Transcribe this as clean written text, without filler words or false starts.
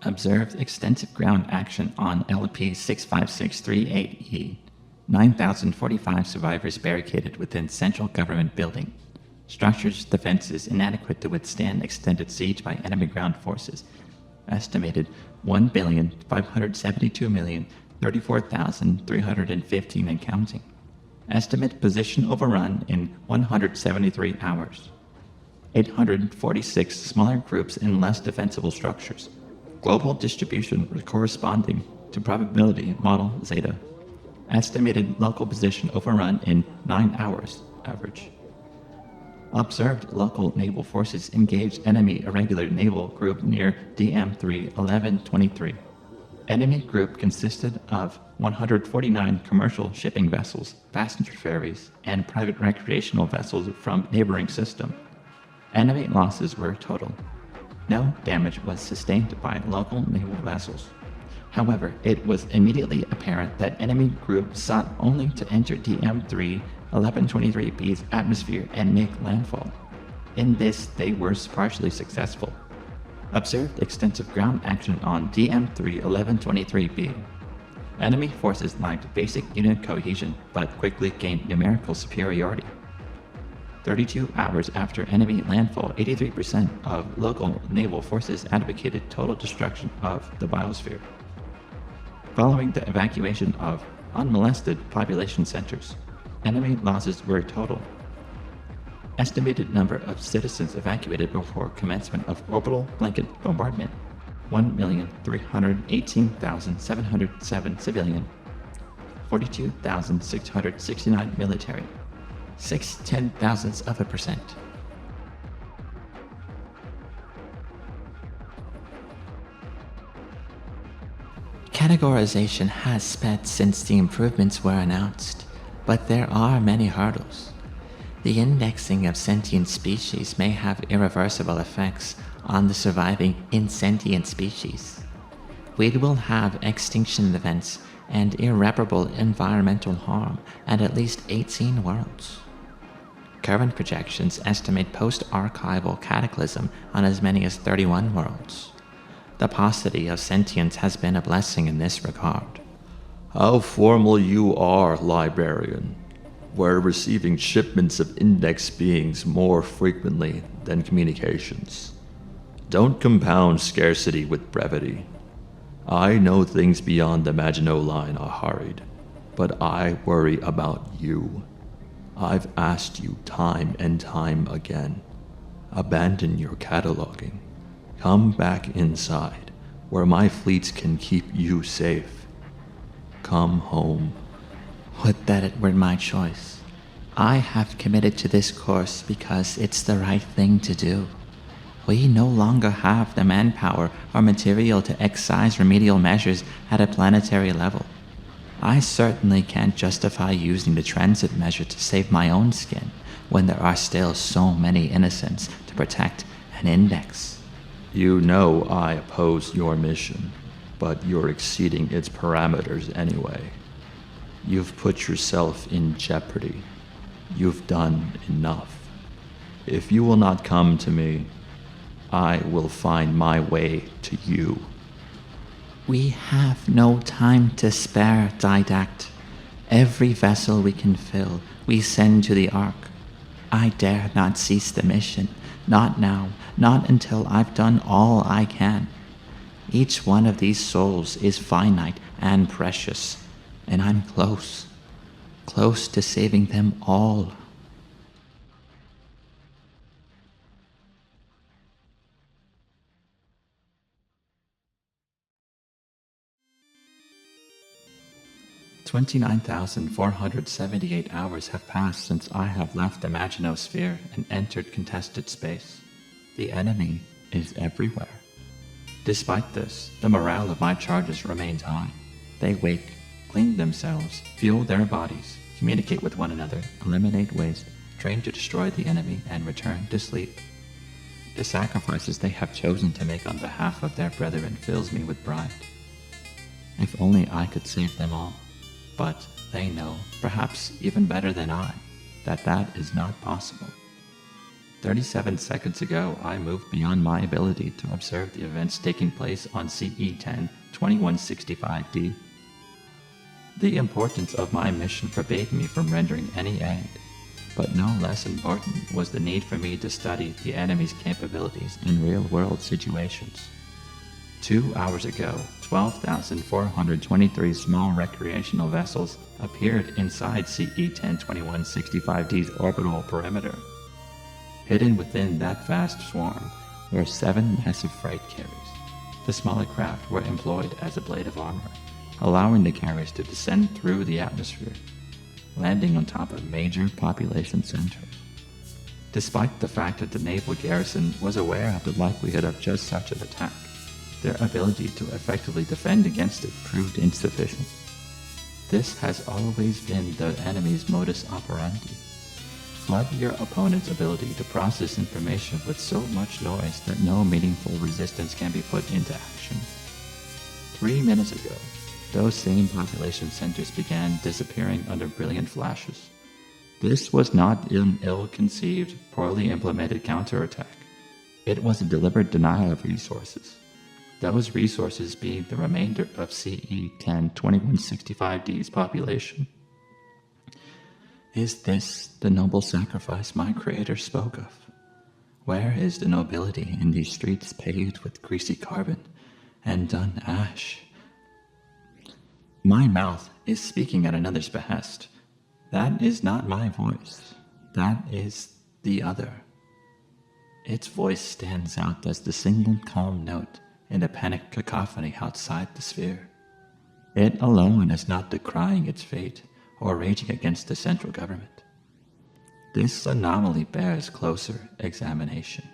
Observed extensive ground action on LP 65638E. 9,045 survivors barricaded within central government building. Structures defenses inadequate to withstand extended siege by enemy ground forces. Estimated 1,572,034,315 and counting. Estimate position overrun in 173 hours. 846 smaller groups in less defensible structures. Global distribution corresponding to probability model zeta. Estimated local position overrun in 9 hours average. Observed local naval forces engage enemy irregular naval group near DM3 1123. Enemy group consisted of 149 commercial shipping vessels, passenger ferries, and private recreational vessels from neighboring system. Enemy losses were total. No damage was sustained by local naval vessels. However, it was immediately apparent that enemy group sought only to enter DM3 1123B's atmosphere and make landfall. In this, they were partially successful. Observed extensive ground action on DM3 1123B. Enemy forces lacked basic unit cohesion, but quickly gained numerical superiority. 32 hours after enemy landfall, 83% of local naval forces advocated total destruction of the biosphere. Following the evacuation of unmolested population centers, enemy losses were total. Estimated number of citizens evacuated before commencement of orbital blanket bombardment, 1,318,707 civilian, 42,669 military, 0.6%. Categorization has sped since the improvements were announced, but there are many hurdles. The indexing of sentient species may have irreversible effects on the surviving insentient species. We will have extinction events and irreparable environmental harm at least 18 worlds. Current projections estimate post-archival cataclysm on as many as 31 worlds. The paucity of sentience has been a blessing in this regard. How formal you are, librarian. We're receiving shipments of index beings more frequently than communications. Don't compound scarcity with brevity. I know things beyond the Maginot Line are hurried, but I worry about you. I've asked you time and time again. Abandon your cataloging. Come back inside, where my fleets can keep you safe. Come home. Would that it were my choice. I have committed to this course because it's the right thing to do. We no longer have the manpower or material to excise remedial measures at a planetary level. I certainly can't justify using the transit measure to save my own skin when there are still so many innocents to protect and index. You know I oppose your mission, but you're exceeding its parameters anyway. You've put yourself in jeopardy. You've done enough. If you will not come to me, I will find my way to you. We have no time to spare, Didact. Every vessel we can fill, we send to the Ark. I dare not cease the mission, not now, not until I've done all I can. Each one of these souls is finite and precious, and I'm close to saving them all. "29,478 hours have passed since I have left the Maginosphere and entered contested space. The enemy is everywhere. Despite this, the morale of my charges remains high. They wake, clean themselves, fuel their bodies, communicate with one another, eliminate waste, train to destroy the enemy, and return to sleep. The sacrifices they have chosen to make on behalf of their brethren fills me with pride. If only I could save them all. But they know, perhaps even better than I, that that is not possible. 37 seconds ago, I moved beyond my ability to observe the events taking place on CE-10 2165D. The importance of my mission forbade me from rendering any aid, but no less important was the need for me to study the enemy's capabilities in real-world situations. 2 hours ago, 12,423 small recreational vessels appeared inside CE-10 2165D's orbital perimeter. Hidden within that vast swarm were 7 massive freight carriers. The smaller craft were employed as a blade of armor, allowing the carriers to descend through the atmosphere, landing on top of major population centers. Despite the fact that the naval garrison was aware of the likelihood of just such an attack, their ability to effectively defend against it proved insufficient. This has always been the enemy's modus operandi. Flood your opponent's ability to process information with so much noise that no meaningful resistance can be put into action. 3 minutes ago, those same population centers began disappearing under brilliant flashes. This was not an ill-conceived, poorly implemented counterattack. It was a deliberate denial of resources. Those resources being the remainder of CE-10 2165D's population. Is this the noble sacrifice my creator spoke of? Where is the nobility in these streets paved with greasy carbon and dun ash? My mouth is speaking at another's behest. That is not my voice. That is the other. Its voice stands out as the single calm note in the panicked cacophony outside the sphere. It alone is not decrying its fate or raging against the central government. This anomaly bears closer examination.